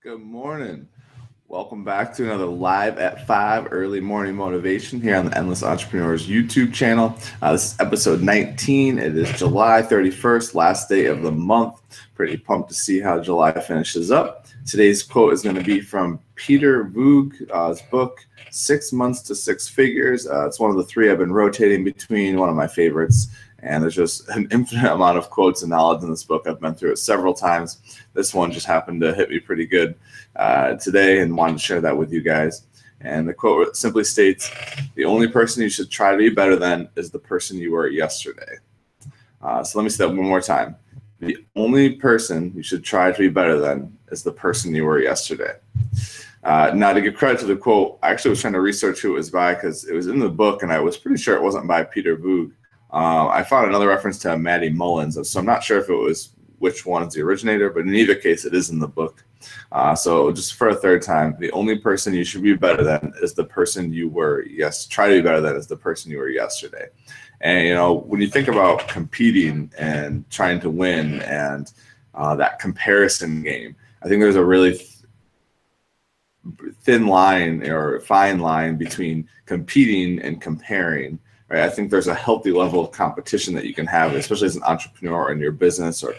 Good morning. Welcome back to another Live at 5 early morning motivation here on the Endless Entrepreneurs YouTube channel. This is episode 19. It is July 31st, last day of the month. Pretty pumped to see how July finishes up. Today's quote is going to be from Peter Voogd's book, 6 Months to Six Figures. It's one of the three I've been rotating between, one of my favorites. And there's just an infinite amount of quotes and knowledge in this book. I've been through it several times. This one just happened to hit me pretty good today and wanted to share that with you guys. And the quote simply states, the only person you should try to be better than is the person you were yesterday. So let me say that one more time. The only person you should try to be better than is the person you were yesterday. Now, to give credit to the quote, I actually was trying to research who it was by because it was in the book and I was pretty sure it wasn't by Peter Voogd. I found another reference to Matty Mullins, so I'm not sure if it was which one is the originator, but in either case, it is in the book. So just for a third time, the only person you should be better than is the person you were. Try to be better than is the person you were yesterday. And, you know, when you think about competing and trying to win and that comparison game, I think there's a really thin line or fine line between competing and comparing. Right? I think there's a healthy level of competition that you can have, especially as an entrepreneur in your business, or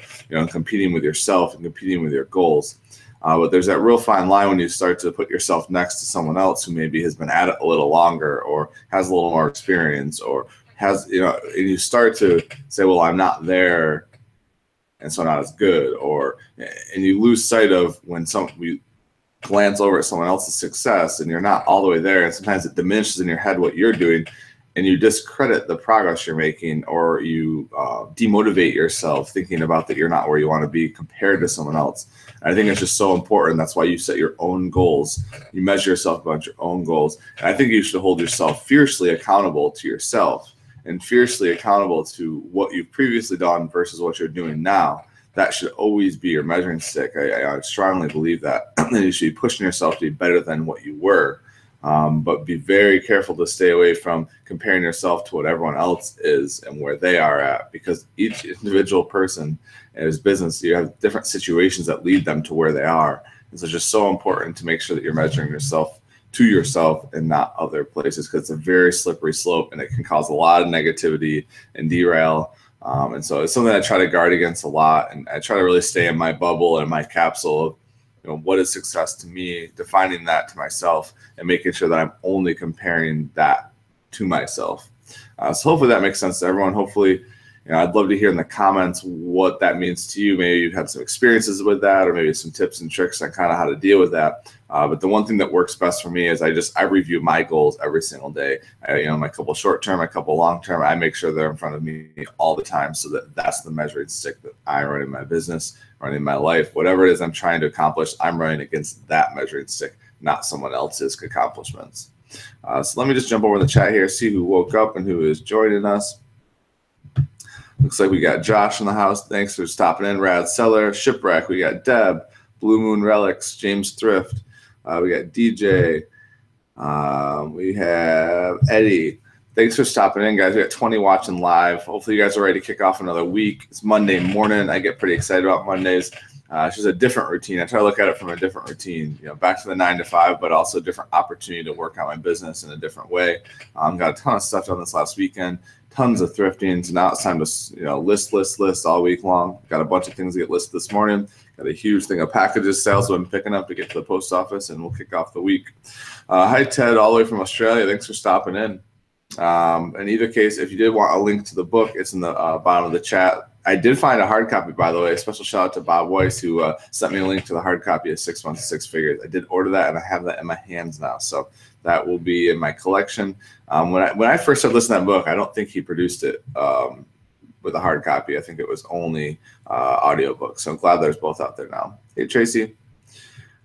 competing with yourself and competing with your goals. But there's that real fine line when you start to put yourself next to someone else who maybe has been at it a little longer, or has a little more experience, or has and you start to say, well, I'm not there, and so not as good, and you lose sight of when we glance over at someone else's success and you're not all the way there, and sometimes it diminishes in your head what you're doing. And you discredit the progress you're making, or you demotivate yourself thinking about that you're not where you want to be compared to someone else. And I think it's just so important. That's why you set your own goals. You measure yourself about your own goals. And I think you should hold yourself fiercely accountable to yourself and fiercely accountable to what you've previously done versus what you're doing now. That should always be your measuring stick. I strongly believe that. And you should be pushing yourself to be better than what you were. But be very careful to stay away from comparing yourself to what everyone else is and where they are at, because each individual person in his business, you have different situations that lead them to where they are. And so it's just so important to make sure that you're measuring yourself to yourself and not other places, because it's a very slippery slope and it can cause a lot of negativity and derail. And so it's something I try to guard against a lot. And I try to really stay in my bubble and my capsule of what is success to me, defining that to myself, and making sure that I'm only comparing that to myself. So hopefully that makes sense to everyone. Hopefully, I'd love to hear in the comments what that means to you. Maybe you've had some experiences with that, or maybe some tips and tricks on kind of how to deal with that. But the one thing that works best for me is I review my goals every single day. My couple short term, my couple long term. I make sure they're in front of me all the time, so that's the measuring stick that I run in my business, running my life, whatever it is I'm trying to accomplish. I'm running against that measuring stick, not someone else's accomplishments. So let me just jump over the chat here, see who woke up and who is joining us. Looks like we got Josh in the house. Thanks for stopping in. Rad Seller, Shipwreck. We got Deb, Blue Moon Relics, James Thrift. We got DJ. We have Eddie. Thanks for stopping in, guys. We got 20 watching live. Hopefully you guys are ready to kick off another week. It's Monday morning. I get pretty excited about Mondays. It's just a different routine. I try to look at it from a different routine, back to the 9 to 5, but also a different opportunity to work on my business in a different way. Got a ton of stuff done this last weekend, tons of thrifting. So now it's time to list all week long. Got a bunch of things to get listed this morning. Got a huge thing of packages, sales that I'm picking up to get to the post office, and we'll kick off the week. Hi, Ted, all the way from Australia. Thanks for stopping in. In either case, if you did want a link to the book, it's in the bottom of the chat. I did find a hard copy, by the way. A special shout out to Bob Weiss, who sent me a link to the hard copy of 6 Months to Six Figures. I did order that, and I have that in my hands now. So that will be in my collection. When I first started listening to that book, I don't think he produced it with a hard copy. I think it was only audiobook. So I'm glad there's both out there now. Hey, Tracy.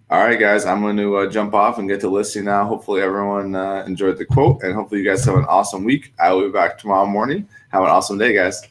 All right, guys, I'm going to jump off and get to listing now. Hopefully everyone enjoyed the quote, and hopefully you guys have an awesome week. I will be back tomorrow morning. Have an awesome day, guys.